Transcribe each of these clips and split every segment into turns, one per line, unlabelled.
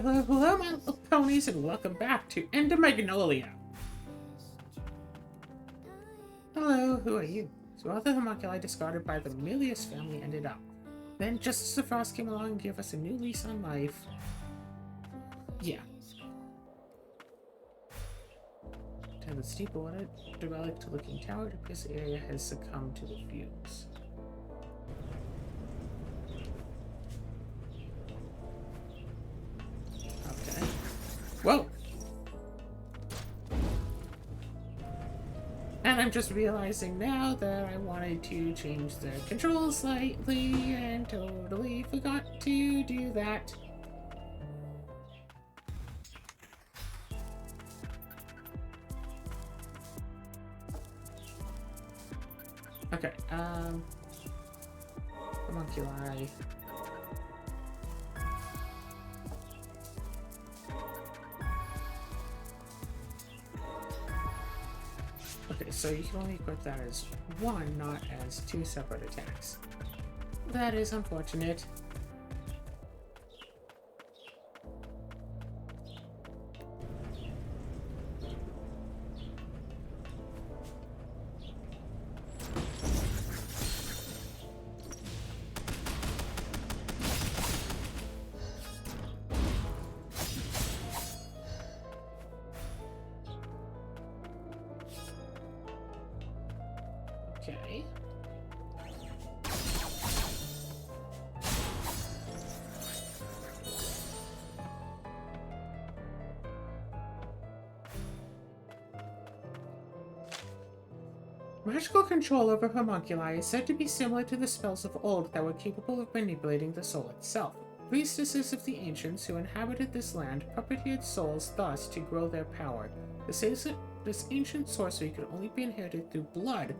Hello, my little ponies, and welcome back to Magnolia. Hello, who are you? So all the homunculi discarded by the Milius family ended up. Then, just as the frost came along and gave us a new lease on life... Yeah. To the steeple, what a derelict-looking tower, it appears the area has succumbed to the fumes. Okay. Whoa! And I'm just realizing now that I wanted to change the controls slightly and totally forgot to do that. Okay, homunculi. Okay, so you can only equip that as one, not as two separate attacks. That is unfortunate. Okay. Magical control over homunculi is said to be similar to the spells of old that were capable of manipulating the soul itself. Priestesses of the ancients who inhabited this land puppeteered souls thus to grow their power. This ancient sorcery could only be inherited through blood,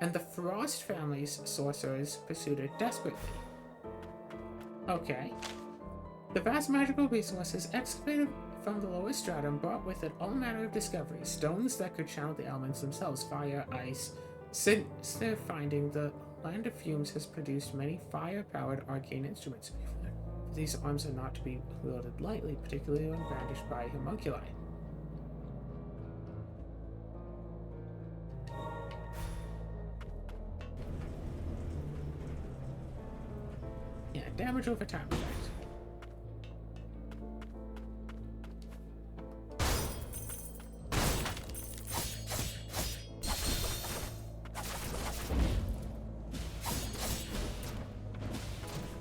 and the Frost family's sorcerers pursued it desperately. Okay. The vast magical resources excavated from the lower stratum brought with it all manner of discoveries, stones that could channel the elements themselves, fire, ice. Since their finding, the Land of Fumes has produced many fire-powered arcane instruments. These arms are not to be wielded lightly, particularly when brandished by homunculi. Yeah, damage over time effect.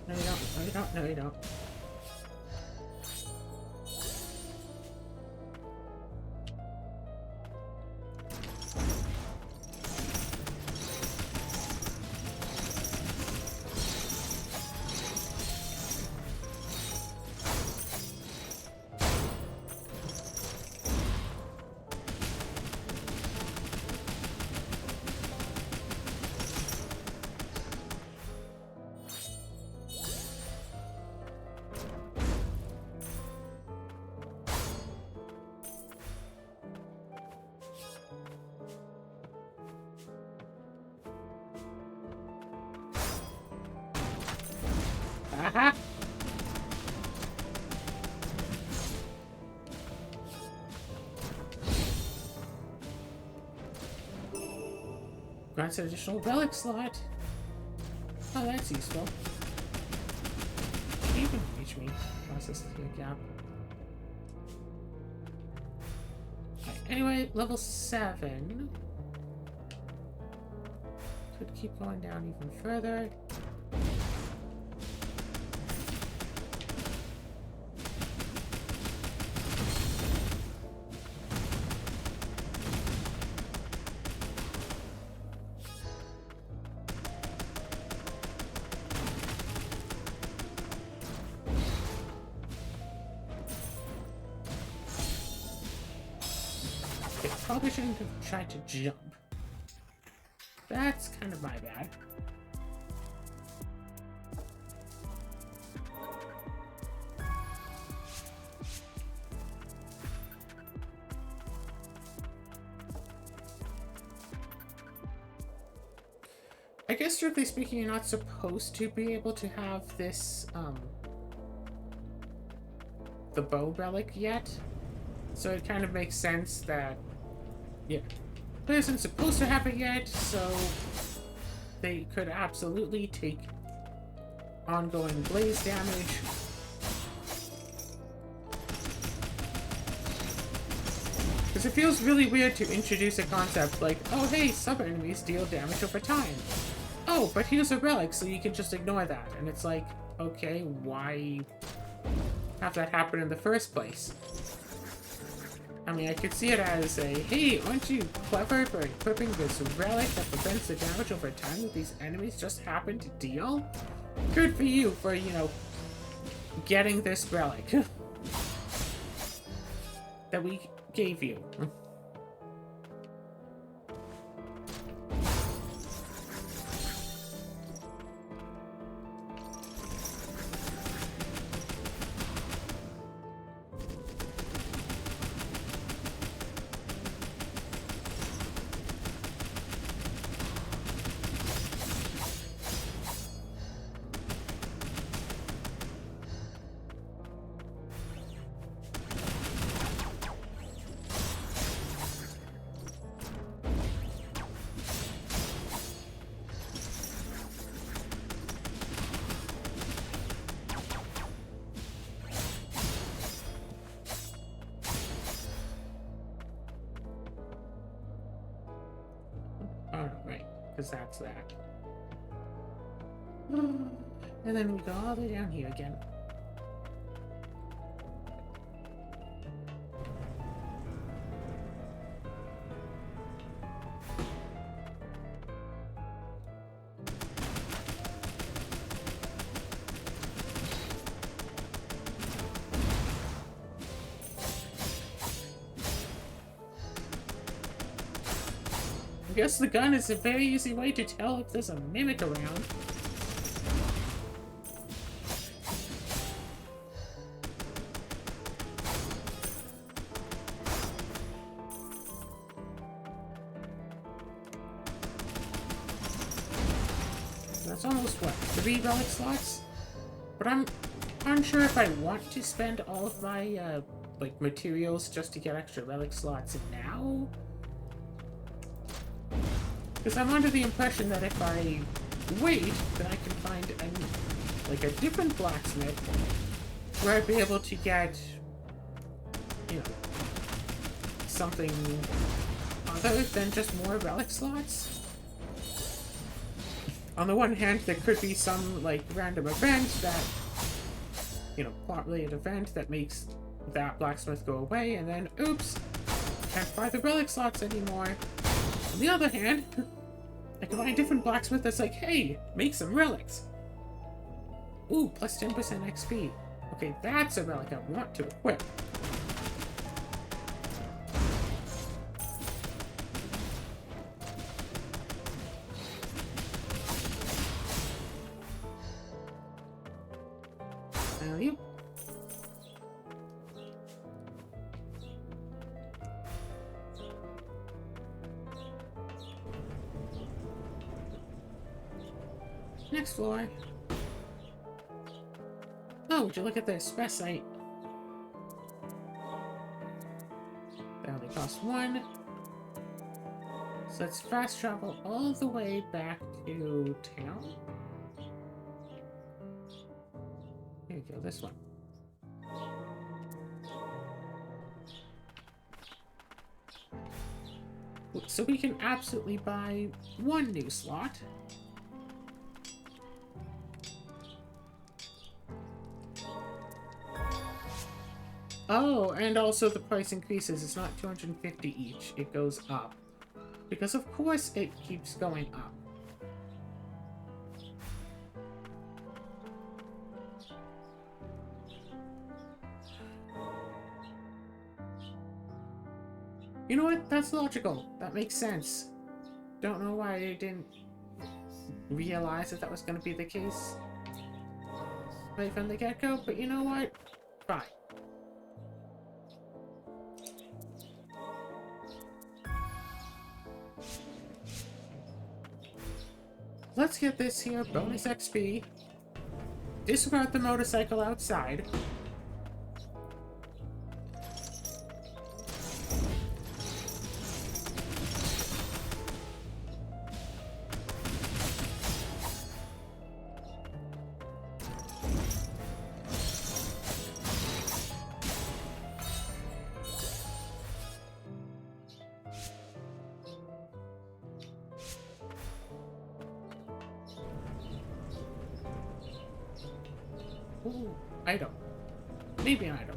No, you don't. No, you don't. No, you don't. Aha! Grants an additional relic slot. Oh, that's useful. Can you even reach me? Process the gap. Okay, anyway, level 7. Could keep going down even further. Probably shouldn't have tried to jump. That's kind of my bad. I guess strictly speaking, you're not supposed to be able to have this, the bow relic yet. So it kind of makes sense that, yeah, it isn't supposed to happen yet, so they could absolutely take ongoing blaze damage. Because it feels really weird to introduce a concept like, oh hey, sub-enemies deal damage over time. Oh, but here's a relic, so you can just ignore that. And it's like, okay, why have that happen in the first place? I mean, I could see it as a, hey, aren't you clever for equipping this relic that prevents the damage over time that these enemies just happen to deal? Good for you for, you know, getting this relic that we gave you. Alright, because that's that. And then we go all the way down here again. I guess the gun is a very easy way to tell if there's a mimic around. That's almost, what, 3 relic slots? But I'm unsure if I want to spend all of my, like, materials just to get extra relic slots now. Because I'm under the impression that if I wait, then I can find a different blacksmith where I'd be able to get, you know, something other than just more relic slots. On the one hand, there could be some, like, random event that, you know, plot-related event that makes that blacksmith go away, and then, oops, can't buy the relic slots anymore. On the other hand, I can find a different blacksmith that's like, hey, make some relics. Ooh, plus 10% XP. Okay, that's a relic I want to equip. Value. Next floor. Oh, would you look at this? Best site. That only costs 1. So let's fast travel all the way back to town. Here we go, this one. So we can absolutely buy 1 new slot. Oh, and also the price increases. It's not 250 each. It goes up. Because of course it keeps going up. You know what? That's logical. That makes sense. Don't know why I didn't realize that was going to be the case right from the get-go, but you know what? Fine. Let's get this here bonus XP. Disregard the motorcycle outside. Ooh, item. Maybe an item.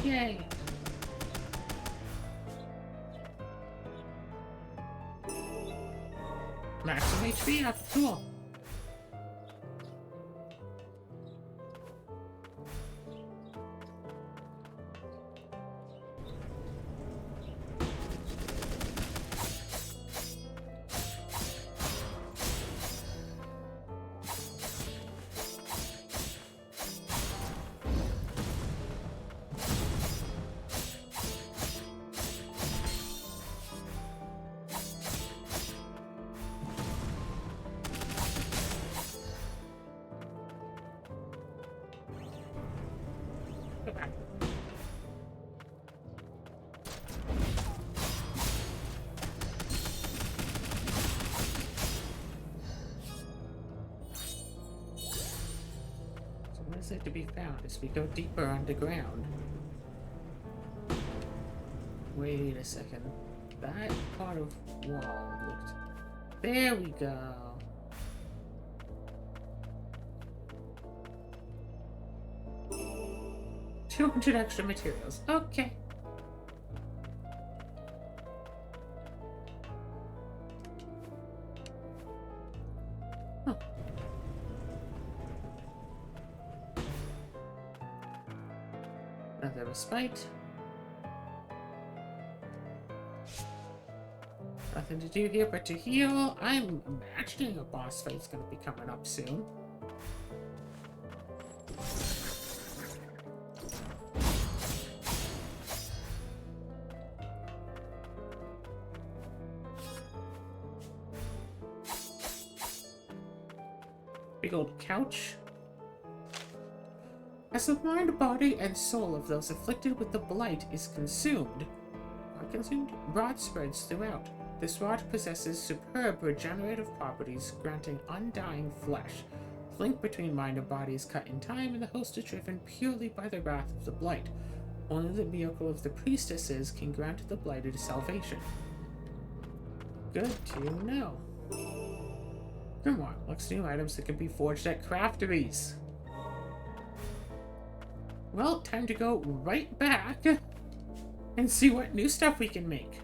Yay! Maximum HP up. Cool. Go back. So what is it to be found as we go deeper underground? Wait a second. That part of wall looked... There we go. $200 extra materials. Okay. Huh. Another respite. Nothing to do here but to heal. I'm imagining a boss fight's gonna be coming up soon. Big old couch. As the mind, body, and soul of those afflicted with the blight is consumed, rot spreads throughout. This rot possesses superb regenerative properties, granting undying flesh. The link between mind and body is cut in time, and the host is driven purely by the wrath of the blight. Only the miracle of the priestesses can grant the blighted salvation. Good to know. Come on, looks new items that can be forged at crafteries. Well, time to go right back and see what new stuff we can make.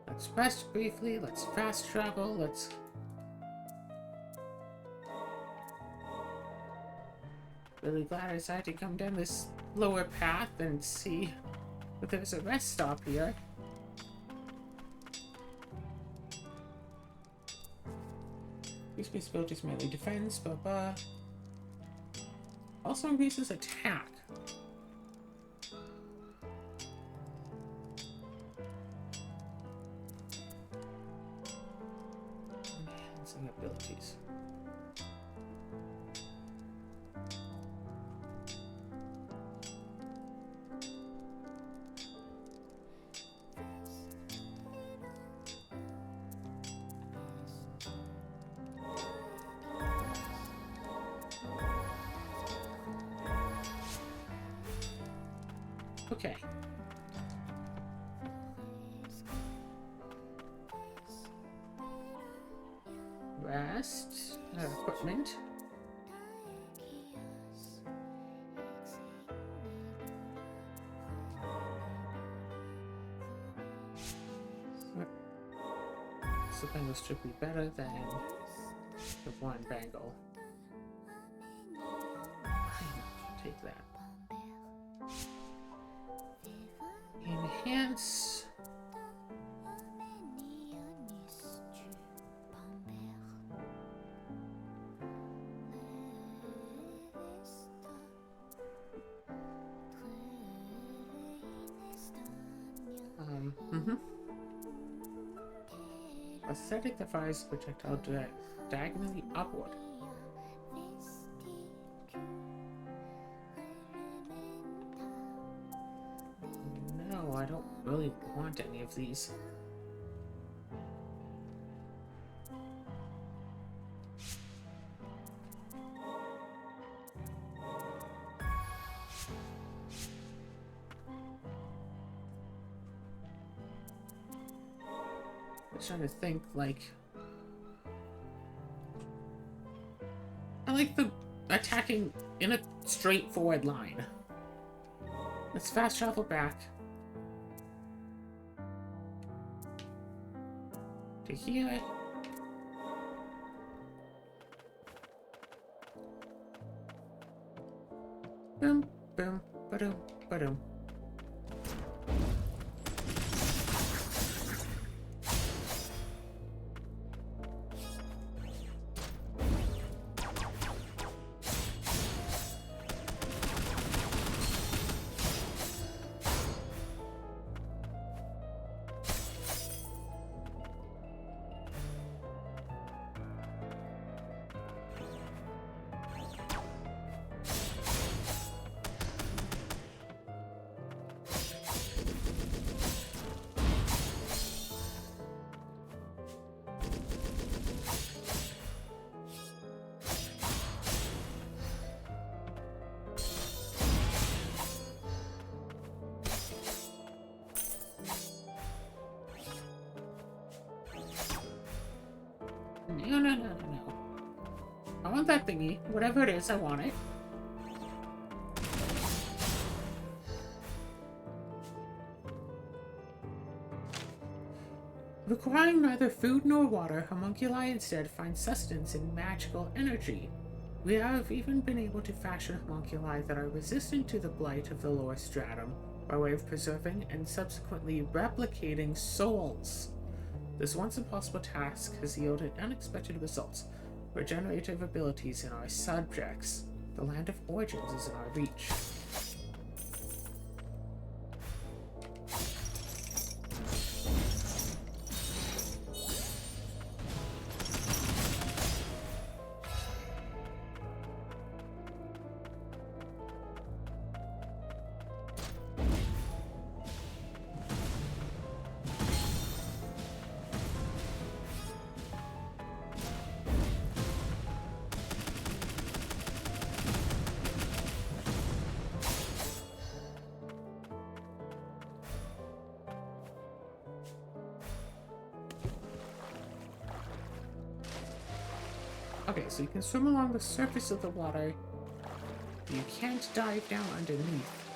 Let's rest briefly, let's fast travel, let's... Really glad I decided to come down this lower path and see if there's a rest stop here. Increase base abilities melee defense, also increases attack. Enhancing abilities. Okay. rest. Equipment. The bangles should be better than the one bangle. Take that. Enhance. Aesthetic that fires projectile diagonally upward. No, I don't really want any of these. I'm trying to think, like... I like the attacking in a straightforward line. Let's fast travel back. To here. Boom, boom, ba-doom, ba-doom. No. I want that thingy. Whatever it is, I want it. Requiring neither food nor water, homunculi instead find sustenance in magical energy. We have even been able to fashion homunculi that are resistant to the blight of the lower stratum by way of preserving and subsequently replicating souls. This once impossible task has yielded unexpected results. Regenerative abilities in our subjects. The land of origins is in our reach. Okay, so you can swim along the surface of the water. You can't dive down underneath,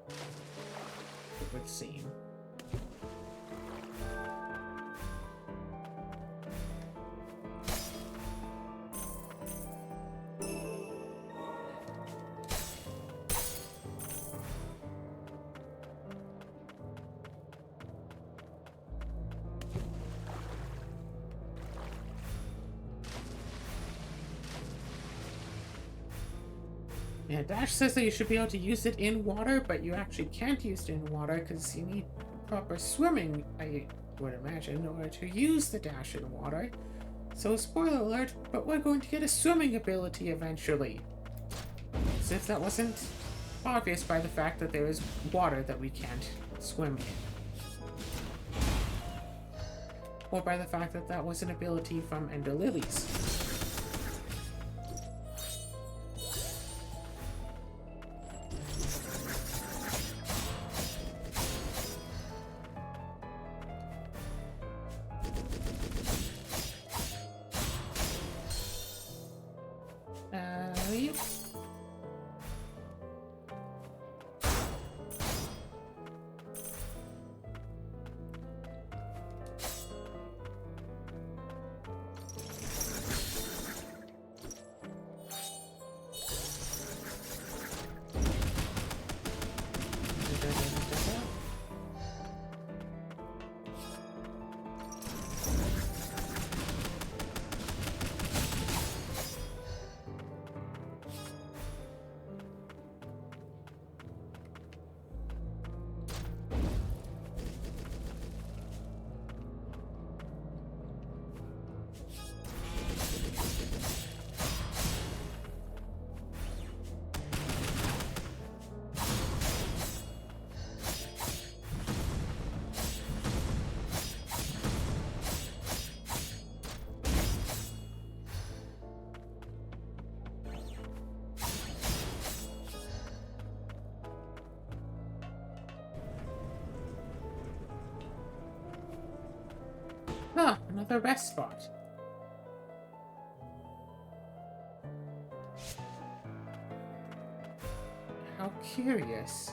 it would seem. Yeah, Dash says that you should be able to use it in water, but you actually can't use it in water because you need proper swimming, I would imagine, in order to use the Dash in water. So, spoiler alert, but we're going to get a swimming ability eventually. As if that wasn't obvious by the fact that there is water that we can't swim in. Or by the fact that that was an ability from Ender Lilies. Huh, another rest spot. How curious.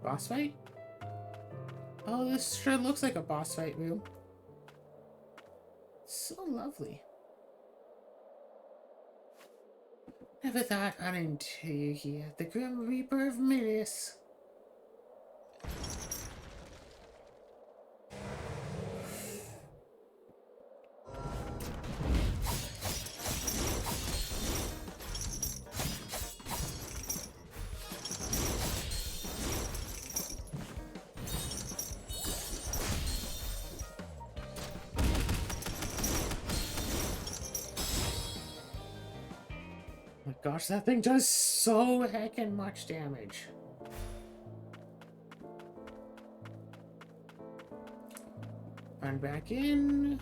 Boss fight? Oh, this sure looks like a boss fight room. So lovely. Never thought I'd enter you here, the Grim Reaper of Mirius. My gosh, that thing does so heckin' much damage. Run back in.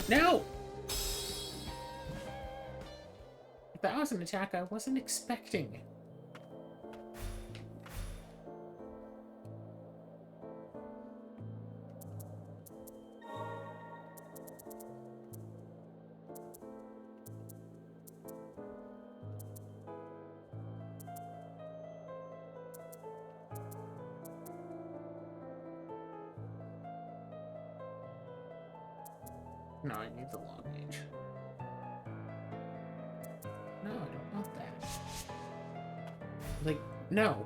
No! That was an attack I wasn't expecting. No, I need the long range. No, I don't want that. Like, no.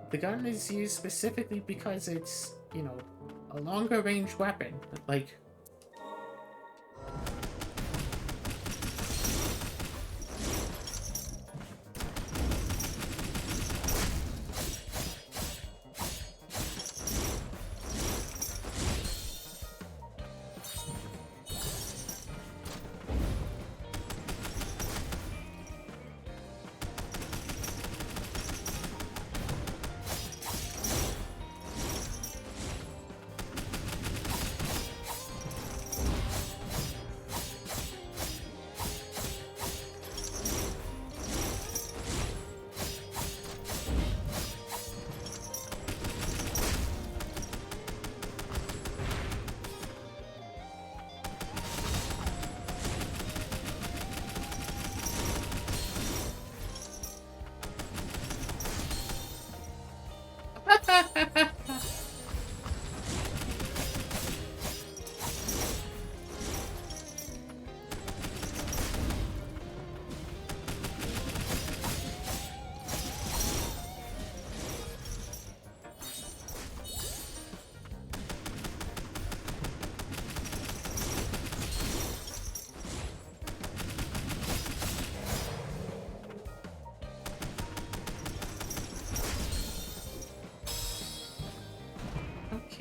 The gun is used specifically because it's, you know, a longer range weapon. Like,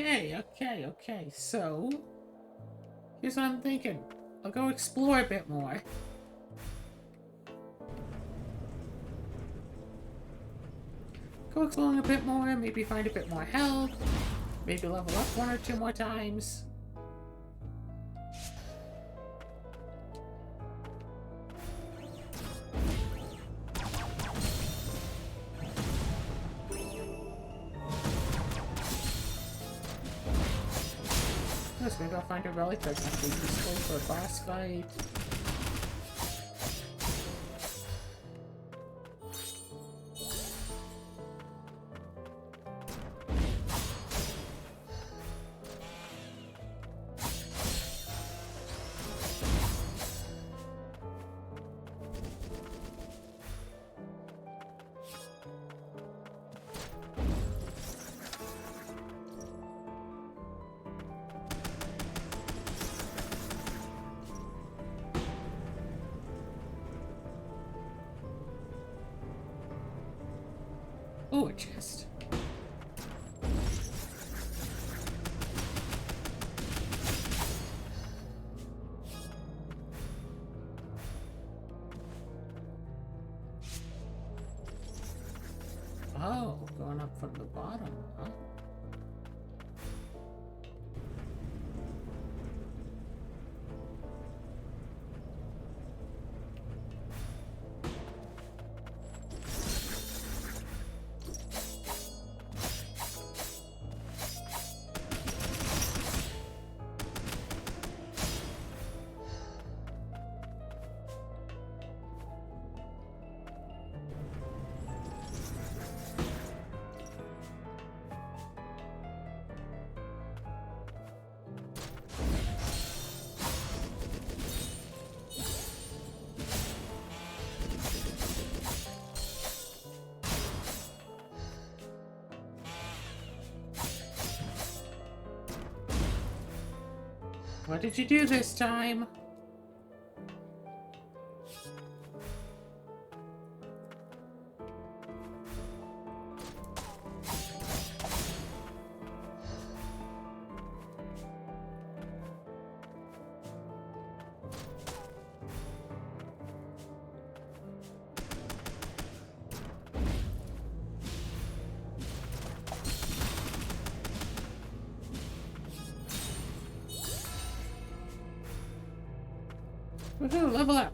Okay. So, here's what I'm thinking. I'll go explore a bit more. Go exploring a bit more, maybe find a bit more health. Maybe level up 1 or 2 more times. Yes, maybe I'll find a relic that's actually useful for a boss fight. Oh, a chest. Oh, going up from the bottom, huh? What did you do this time? Woohoo, level up!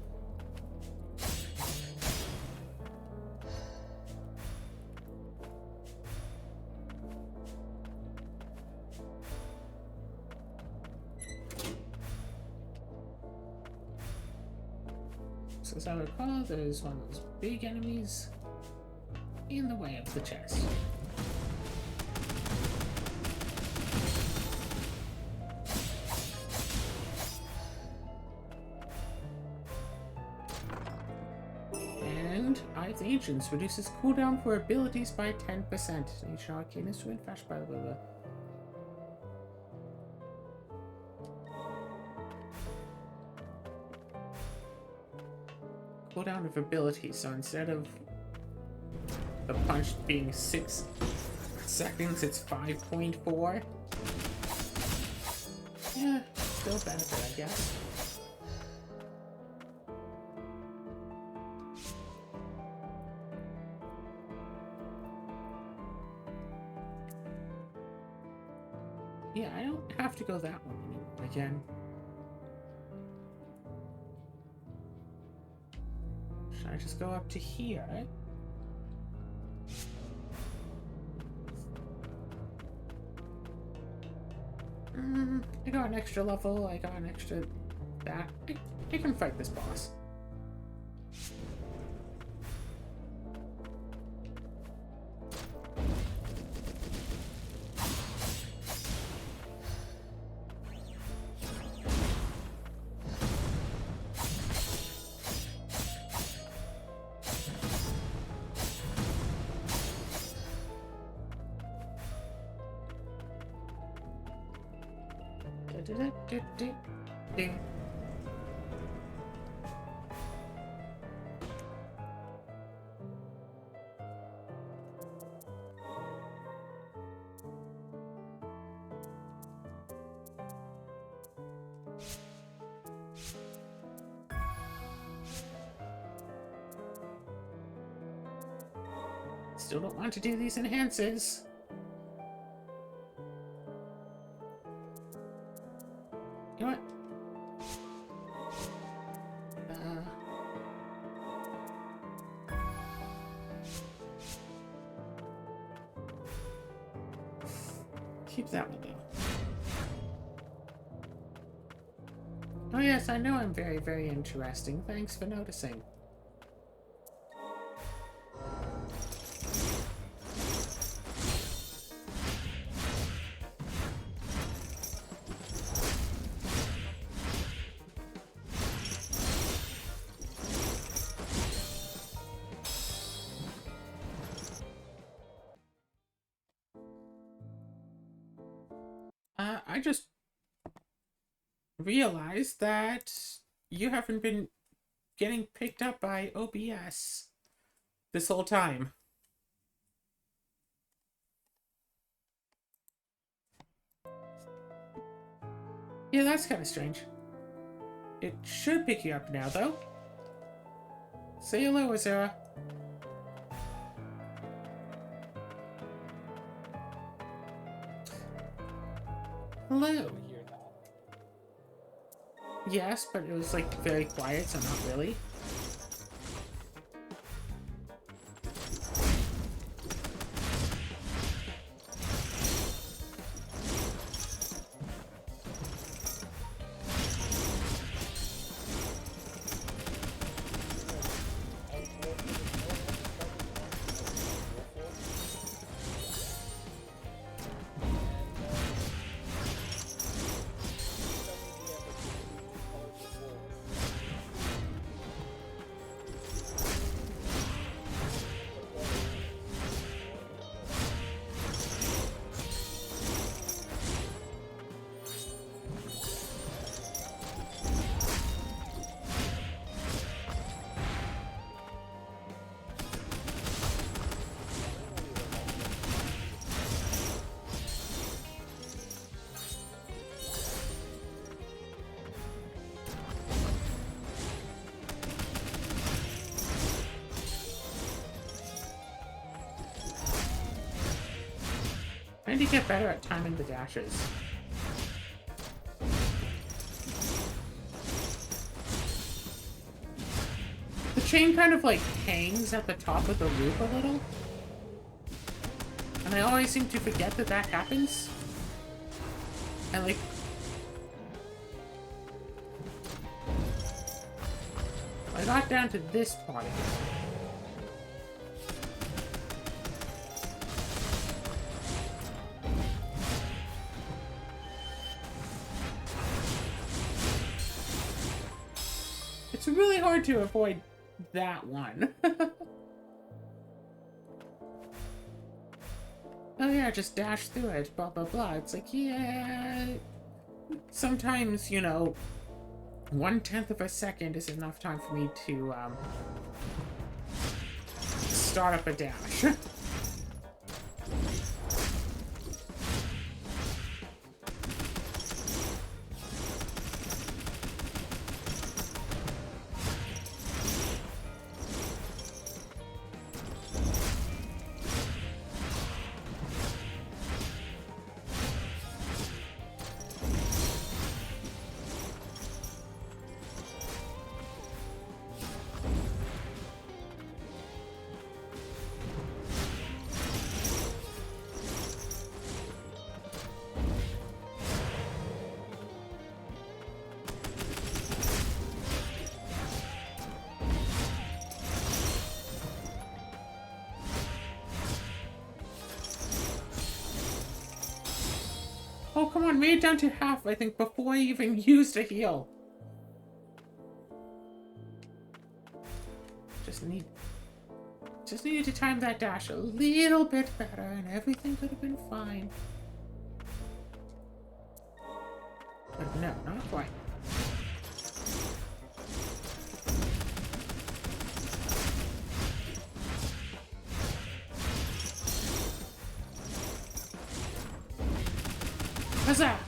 So as I recall, there's one of those big enemies in the way of the chest. And Eyes Ancients reduces cooldown for abilities by 10%. Ancient Arcane is wind flash by the cooldown of abilities, so instead of the punch being 6 seconds, it's 5.4. Yeah, still benefit, I guess. Yeah, I don't have to go that one again. Should I just go up to here? I got an extra level, I got an extra that. I can fight this boss. Still don't want to do these enhances. You know what? Keep that one though. Oh yes, I know I'm very, very interesting. Thanks for noticing. I just realized that you haven't been getting picked up by OBS this whole time. Yeah, that's kind of strange. It should pick you up now, though. Say hello, Azura. Hello. Yes, but it was like very quiet, so not really. I need to get better at timing the dashes. The chain kind of like hangs at the top of the loop a little. And I always seem to forget that that happens. And like... I got down to this part of it. It's really hard to avoid that one. Oh yeah, just dash through it, blah blah blah. It's like, yeah... Sometimes, you know, 1/10 of a second is enough time for me to, start up a dash. Oh, come on, made it down to half, I think, before I even used a heal. Just needed to time that dash a little bit better, and everything could have been fine. But no, not quite. Huzzah!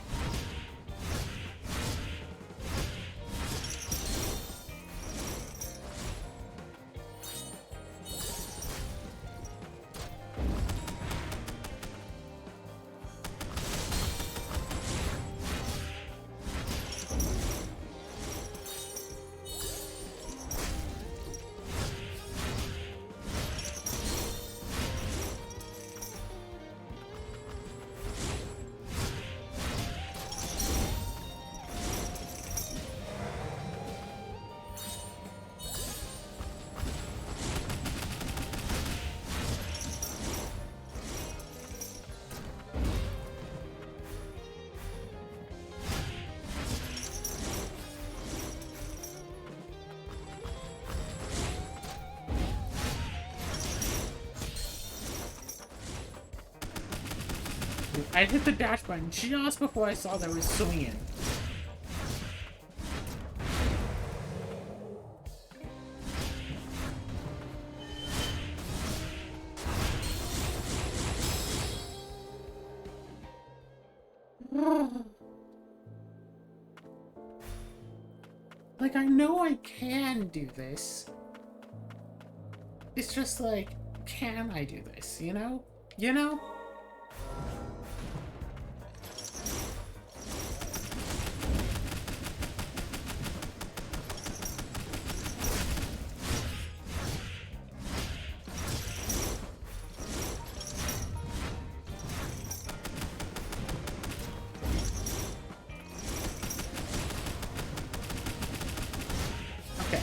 I hit the dash button just before I saw that it was swinging. Like, I know I can do this. It's just like, can I do this, you know? You know? Okay.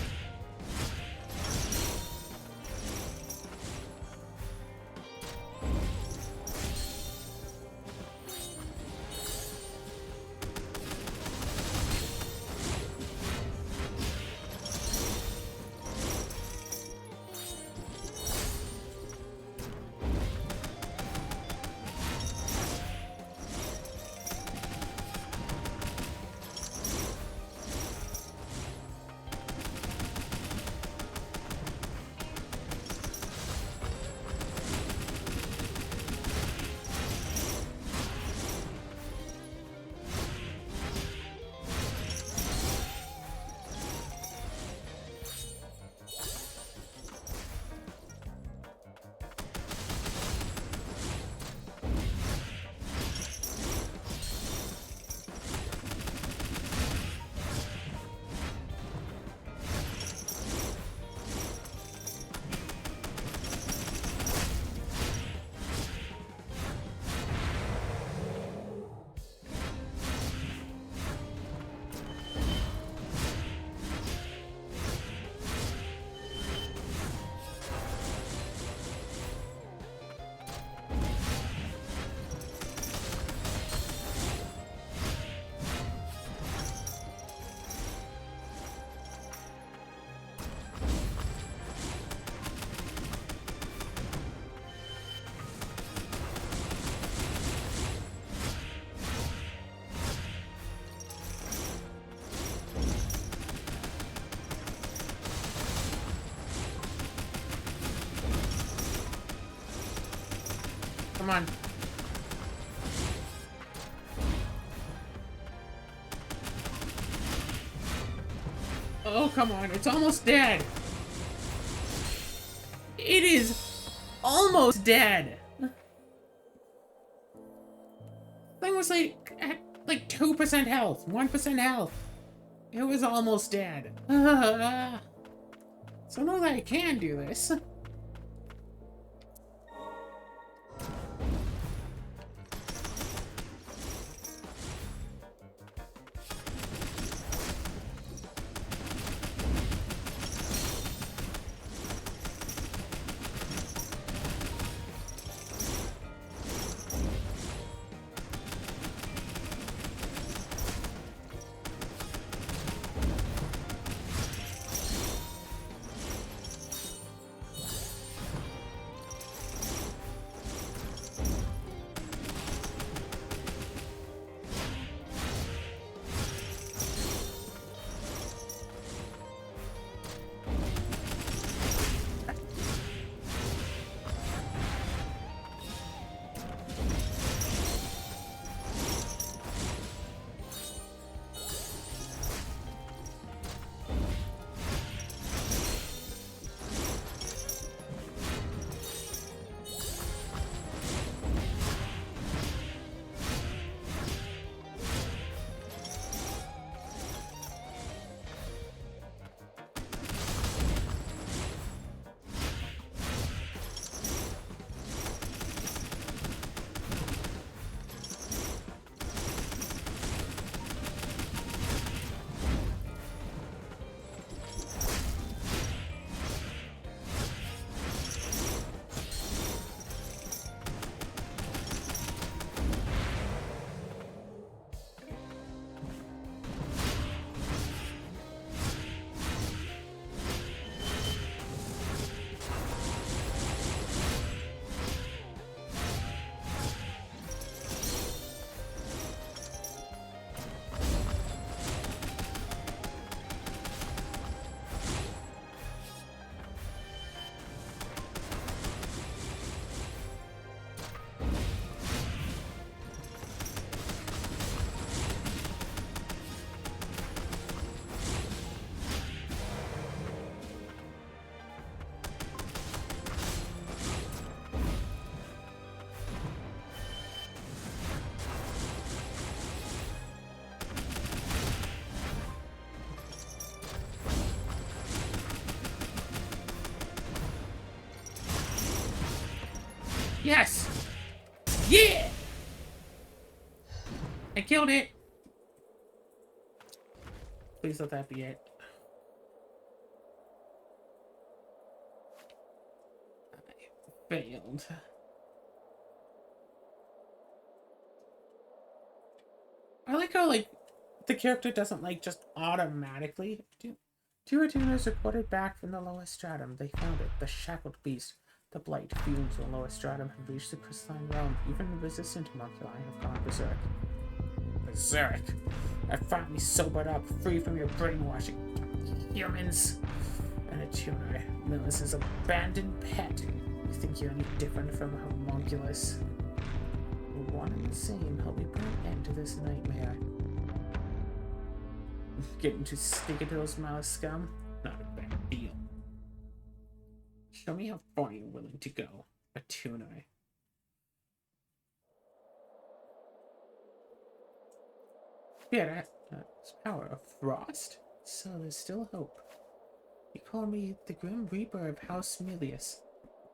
Come on. Oh, come on. It's almost dead. It is almost dead. Thing was like at like 2% health, 1% health. It was almost dead. So know that I can do this. Yes! Yeah! I killed it! Please let that be it. I failed. I like how, like, the character doesn't, like, just automatically do. Two attuners reported back from the lowest stratum. They found it. The shackled beast. The blight fumes from the lowest stratum have reached the crystalline realm. Even the resistant homunculi have gone berserk. Berserk! I finally sobered up, free from your brainwashing. Humans! An attuner. Melissa's abandoned pet. You think you're any different from a homunculus? We're one and the same. Help me put an end to this nightmare. Getting to stick into those malice scum? Not a bad deal. Show me how far you're willing to go. A tuner. Yeah, that's power of frost? So there's still hope. You call me the Grim Reaper of House Milius.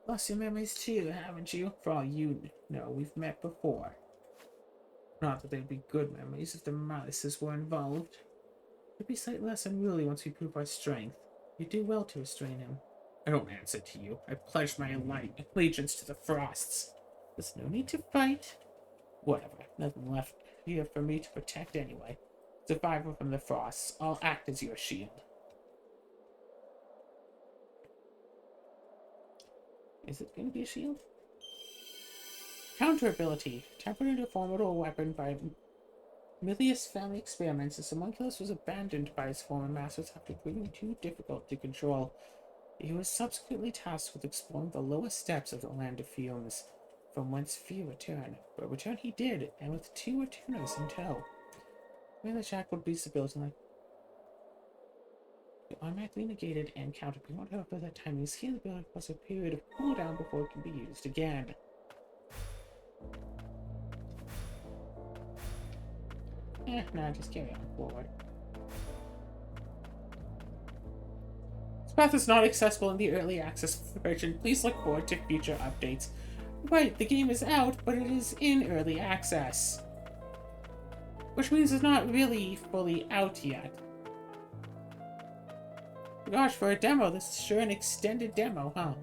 Lost your memories too, haven't you? For all you know, we've met before. Not that they'd be good memories if the Malices were involved. It'd be slightly less unruly once we prove our strength. You do well to restrain him. I don't answer to you. I pledge my allegiance to the Frosts. There's no need to fight. Whatever. Nothing left here for me to protect anyway. Survivor from the Frosts. I'll act as your shield. Is it going to be a shield? Counter ability. Tempered into a formidable weapon by Milius family experiments, this homunculus was abandoned by his former masters after proving too difficult to control. He was subsequently tasked with exploring the lowest steps of the land of fumes, from whence few return. But return he did, and with 2 attuners in tow. When the shackled beast ability like automatically negated and countered beyond however that timing skill ability plus a period of cooldown before it can be used again. Nah, just carry on forward. This path is not accessible in the early access version. Please look forward to future updates. Right, the game is out, but it is in early access. Which means it's not really fully out yet. Gosh, for a demo, this is sure an extended demo, huh?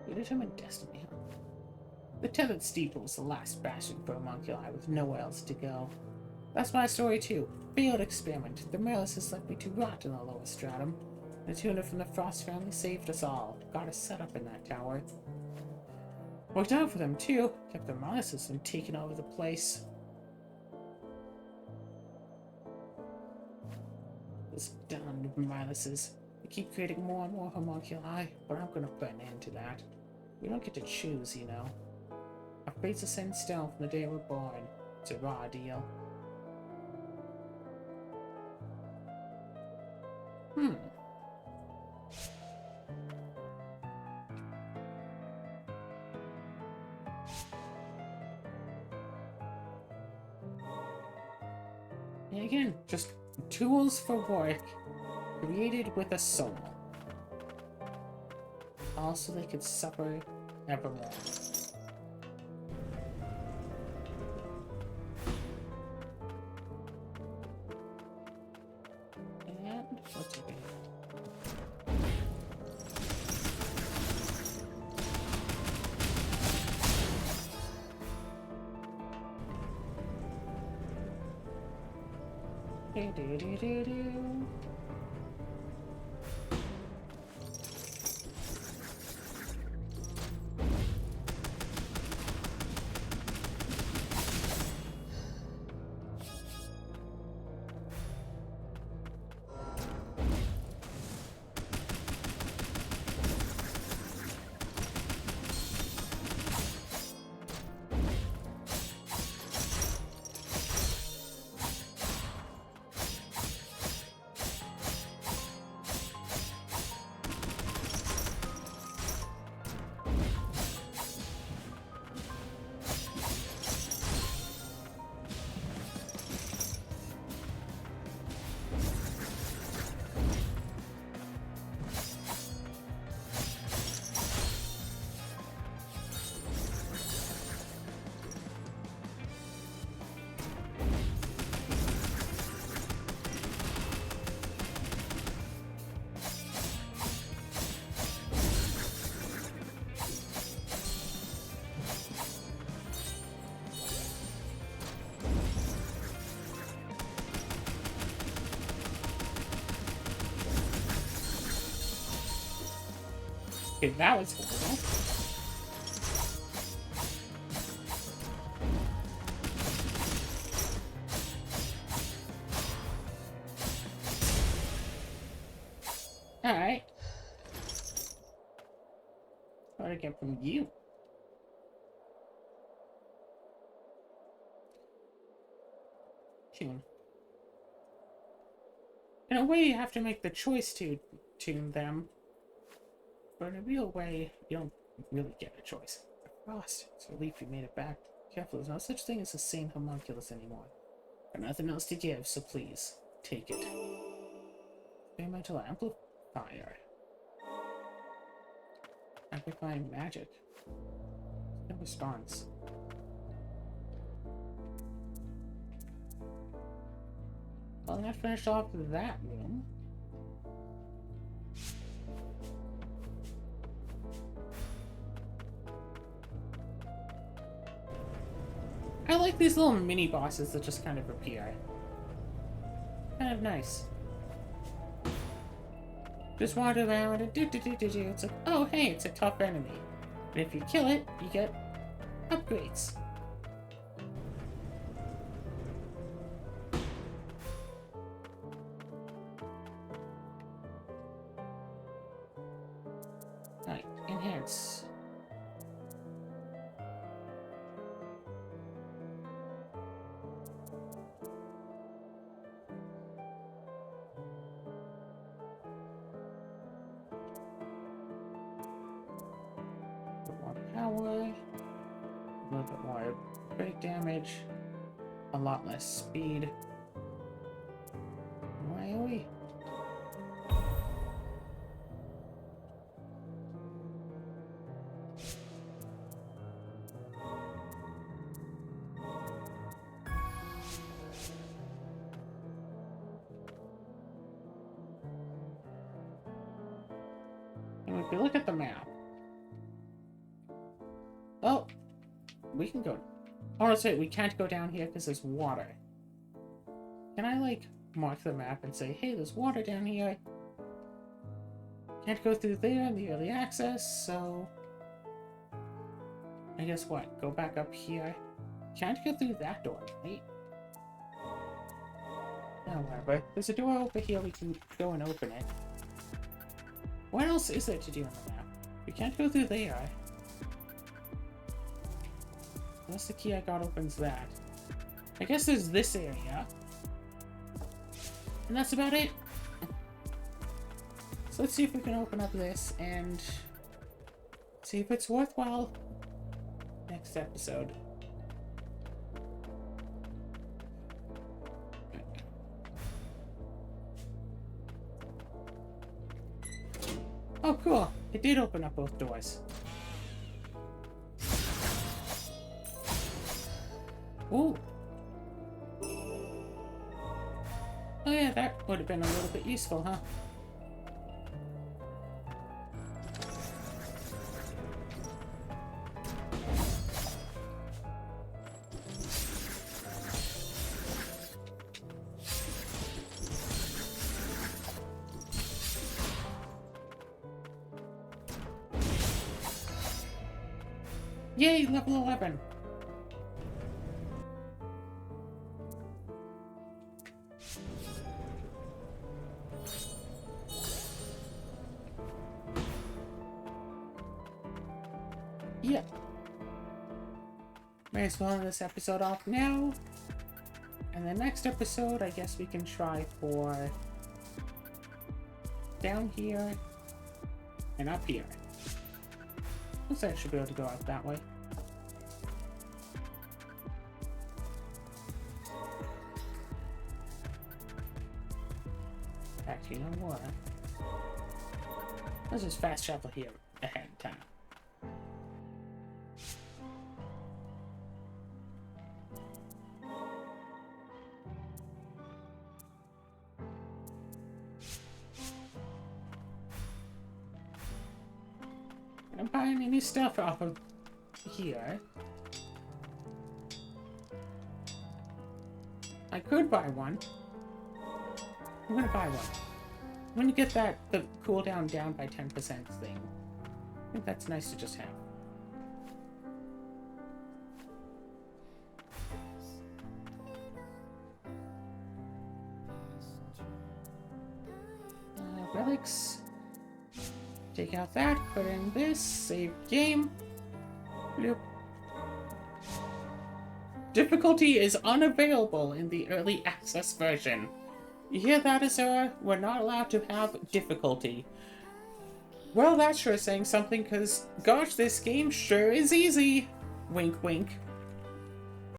You determined destiny, huh? The tethered steeple was the last bastion for homunculi with nowhere else to go. That's my story too. Failed experiment. The Merlis has left me to rot in the lowest stratum. The tuner from the Frost family saved us all. Got us set up in that tower. Worked out for them too. Kept the Malices from taking over the place. This done with Malices. They keep creating more and more homunculi, but I'm gonna put an end to that. We don't get to choose, you know. Our fates are set in stone from the day we're born. It's a raw deal. And again, just tools for work created with a soul. Also, they could suffer evermore. And let's take it. Do. Okay, that was horrible. Alright. What did I get from you? Tune. In a way, you have to make the choice to tune them. But in a real way, you don't really get a choice. Frost, it's a relief you made it back. Careful, there's no such thing as a sane homunculus anymore. Got nothing else to give, so please, take it. Experimental amplifier. Amplifying magic. No response. Well, that finished off that room. I like these little mini bosses that just kind of appear. Kind of nice. Just wander around and do. It's like, oh hey, it's a tough enemy. And if you kill it, you get upgrades. Alright, enhance. Power, a little bit more break damage, a lot less speed. Why are we? And if you look at the map, oh, we can go. Oh, that's right, we can't go down here because there's water. Can I, like, mark the map and say, hey, there's water down here? Can't go through there in the early access, so... I guess what? Go back up here. Can't go through that door, right? No, whatever. There's a door over here, we can go and open it. What else is there to do on the map? We can't go through there. Unless the key I got opens that. I guess there's this area. And that's about it. So let's see if we can open up this and see if it's worthwhile next episode. Oh, cool. It did open up both doors. Ooh. Oh yeah, that would have been a little bit useful, huh? Yay, level 11! Yeah. May as well end this episode off now. And the next episode, I guess we can try for down here and up here. Looks like I should be able to go out that way. Actually, you know what? Let's just fast travel here ahead of time. I'm buying any stuff off of here. I could buy one. I'm gonna buy one. I'm gonna get the cooldown down by 10% thing. I think that's nice to just have. Relics. Take out that, put in this, save game. Bloop. Difficulty is unavailable in the early access version. You hear that, Azura? We're not allowed to have difficulty. Well, that's sure saying something, because, gosh, this game sure is easy. Wink, wink.